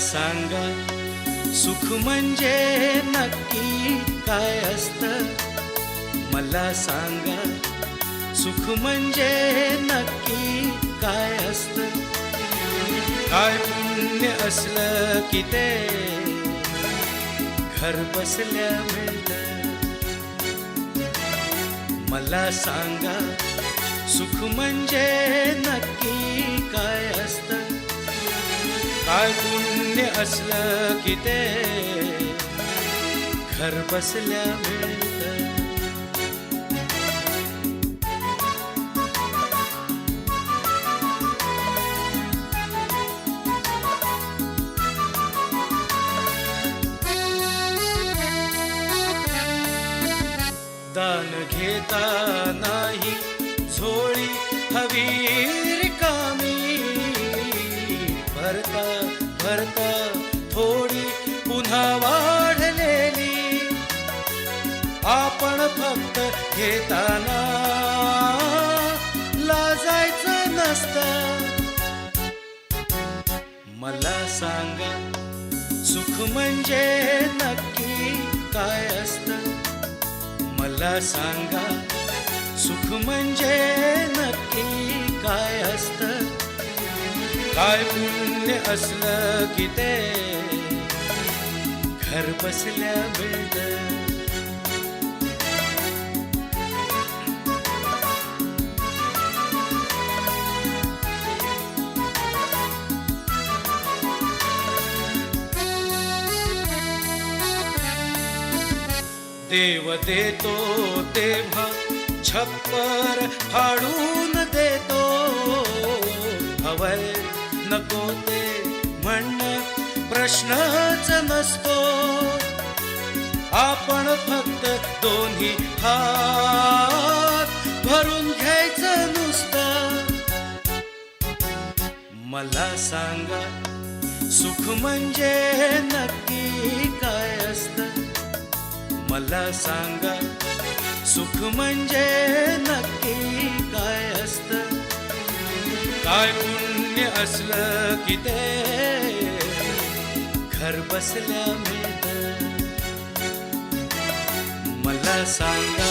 सांगा सुख म्हणजे नक्की काय असतं. मला सांगा सुख म्हणजे नक्की काय असतं. काय पुण्य असलं की ते घर बसल्या मिळतं. मला सांगा सुख म्हणजे नक्की काय असतं. काय पुण्य असलं की ते घर बसल्या मिळतं. दान घेता नाही झोळी हवी रिकामी. भरता भरता थोडी पुन्हा वाढलेली. आपण फक्त घेताना लाजायचं नसतं. मला सांगा सुख म्हणजे नक्की काय असतं. मला सांगा सुख म्हणजे नक्की काय असतं. काय पुण्य असलं की ते घर बसल्या मिळतं. देव देतो तेव्हा छप्पर फाडून देतो. हवय नको ते म्हणणं प्रश्नच नसतो. आपण फक्त दोन्ही हात भरून घ्यायचं नुसतं. मला सांगा सुख म्हणजे नक्की काय असतं. मला सांगा सुख म्हणजे नक्की काय असतं. काय पुण्य असलं की ते घर बसल्या मिळतं. मला सांगा